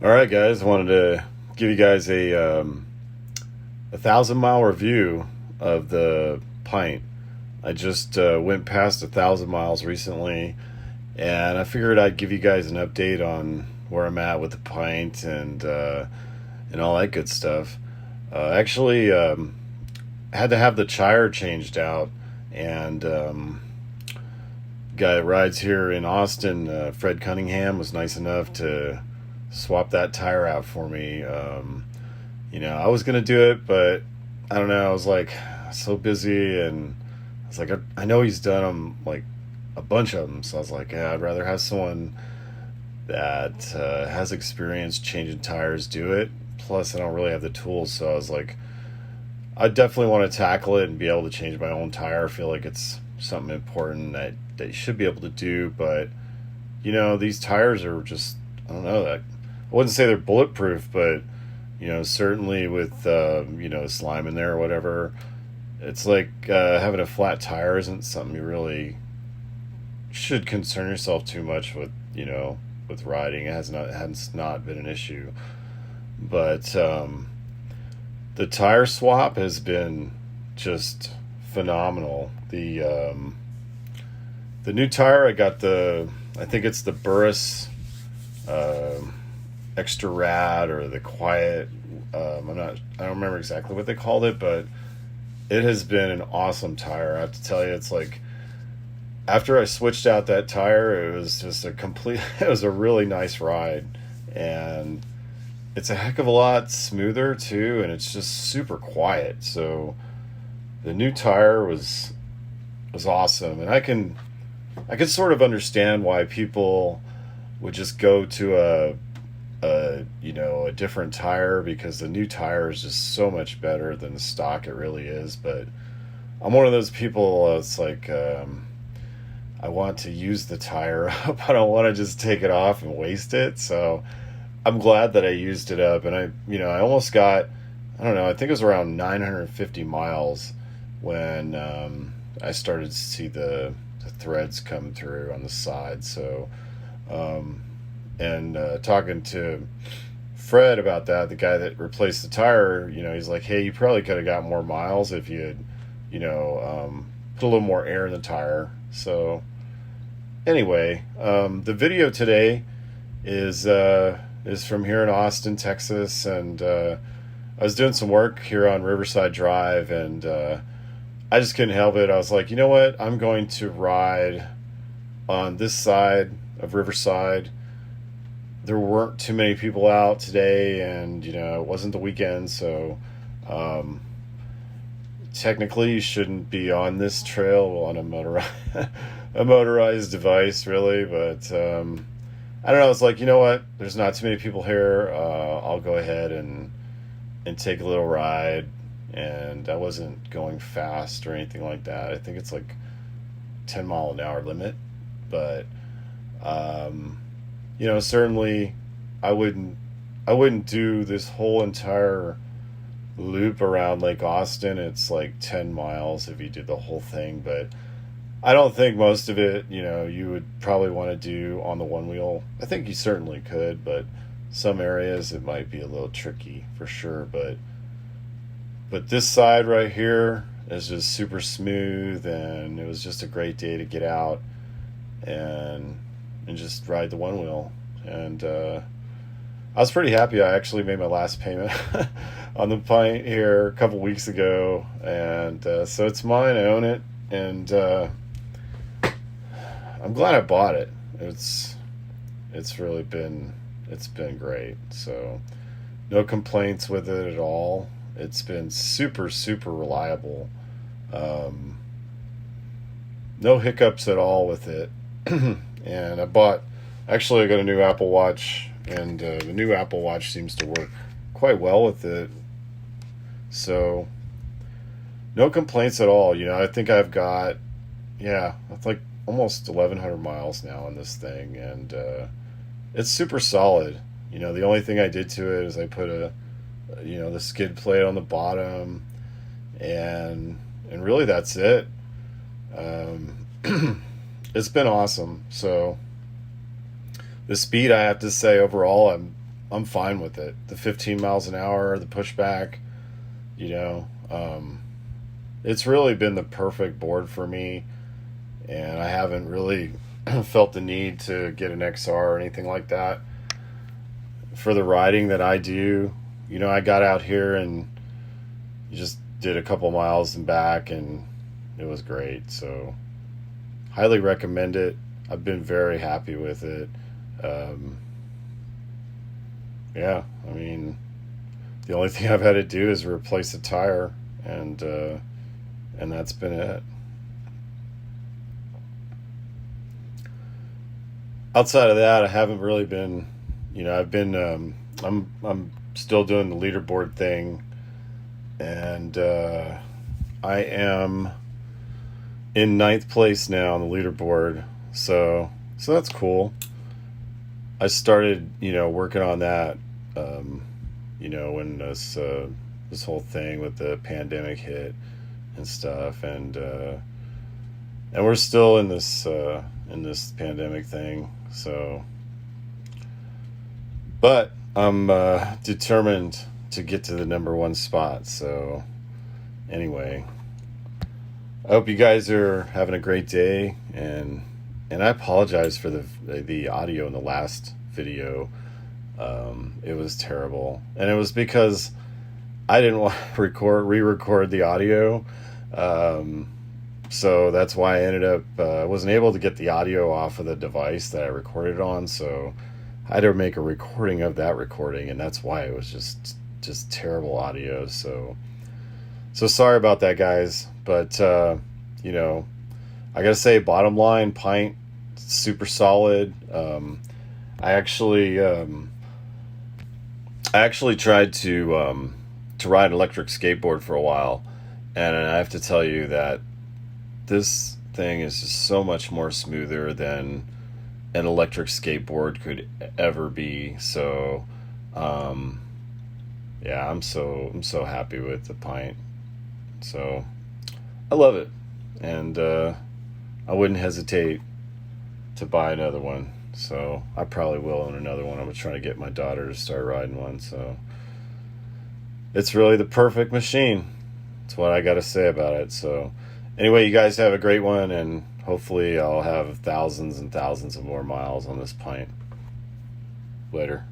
All right, guys. Wanted to give you guys a 1,000 mile review of the pint. I just went past 1,000 miles recently, and I figured I'd give you guys an update on where I'm at with the pint and all that good stuff. Actually, had to have the tire changed out, and guy that rides here in Austin, Fred Cunningham, was nice enough to swap that tire out for me. I was gonna do it, but I don't know. I was like so busy, and I was like, I know he's done them, like a bunch of them. So I was like, yeah, I'd rather have someone that has experience changing tires do it. Plus, I don't really have the tools, so I was like, I definitely want to tackle it and be able to change my own tire. I feel like it's something important that you should be able to do, but these tires are just, I don't know, that I wouldn't say they're bulletproof, but certainly with slime in there or whatever, it's like having a flat tire isn't something you really should concern yourself too much with. With riding, it has not been an issue, but the tire swap has been just phenomenal. The new tire, I think it's the Burris uh, Extra Rad or the Quiet. I don't remember exactly what they called it, but it has been an awesome tire. I have to tell you, it's like after I switched out that tire, it was just it was a really nice ride, and it's a heck of a lot smoother too, and it's just super quiet. So the new tire was awesome, and I can sort of understand why people would just go to a different tire, because the new tire is just so much better than the stock. It really is. But I'm one of those people. It's like I want to use the tire up. I don't want to just take it off and waste it. So I'm glad that I used it up, and I almost got, I don't know, I think it was around 950 miles when I started to see the threads come through on the side. So, and talking to Fred about that, the guy that replaced the tire, he's like, hey, you probably could have got more miles if you had, put a little more air in the tire. So anyway, the video today is from here in Austin, Texas, and I was doing some work here on Riverside Drive, and I just couldn't help it. I was like, you know what? I'm going to ride on this side of Riverside. There weren't too many people out today, and it wasn't the weekend, so technically you shouldn't be on this trail on a motorized device, really. But I don't know. It's like, you know what? There's not too many people here. I'll go ahead and take a little ride. And I wasn't going fast or anything like that. I think it's like 10-mile-an-hour limit. But certainly I wouldn't do this whole entire loop around Lake Austin. It's like 10 miles if you did the whole thing, but I don't think most of it, you would probably want to do on the one wheel. I think you certainly could, but some areas it might be a little tricky for sure. But this side right here is just super smooth, and it was just a great day to get out and just ride the one wheel. And I was pretty happy. I actually made my last payment on the pint here a couple weeks ago, and so it's mine. I own it, and I'm glad I bought it. It's been great. So no complaints with it at all. It's been super, super reliable. No hiccups at all with it. And I got a new Apple Watch, and the new Apple Watch seems to work quite well with it. So no complaints at all. I think I've got, it's like almost 1,100 miles now on this thing, and it's super solid. The only thing I did to it is I put the skid plate on the bottom, and really that's it. It's been awesome. So the speed, I have to say, overall, I'm fine with it. The 15 miles an hour, the pushback, you know, it's really been the perfect board for me, and I haven't really felt the need to get an XR or anything like that. For the riding that I do, you know, I got out here and just did a couple miles and back, and it was great. So, highly recommend it. I've been very happy with it. Um, yeah, I mean, the only thing I've had to do is replace a tire, and that's been it. Outside of that, I haven't really been. You know, I've been. I'm still doing the leaderboard thing, and I am in ninth place now on the leaderboard. So that's cool. I started, you know, working on that. Um, you know, when this whole thing with the pandemic hit and stuff, and we're still in this pandemic thing. So, but I'm determined to get to the number one spot. So, anyway, I hope you guys are having a great day, and I apologize for the audio in the last video. It was terrible, and it was because I didn't want to re-record the audio. So that's why I ended up wasn't able to get the audio off of the device that I recorded on. So I had to make a recording of that recording, and that's why it was just terrible audio. So sorry about that, guys. But you know, I gotta say, bottom line, Pint, super solid. I actually tried to ride an electric skateboard for a while, and I have to tell you that this thing is just so much more smoother than an electric skateboard could ever be. So, yeah, I'm so happy with the Pint. So, I love it, and I wouldn't hesitate to buy another one. So I probably will own another one. I'm trying to get my daughter to start riding one. So it's really the perfect machine. That's what I got to say about it. So anyway, you guys have a great one, and hopefully I'll have thousands and thousands of more miles on this Pint. Later.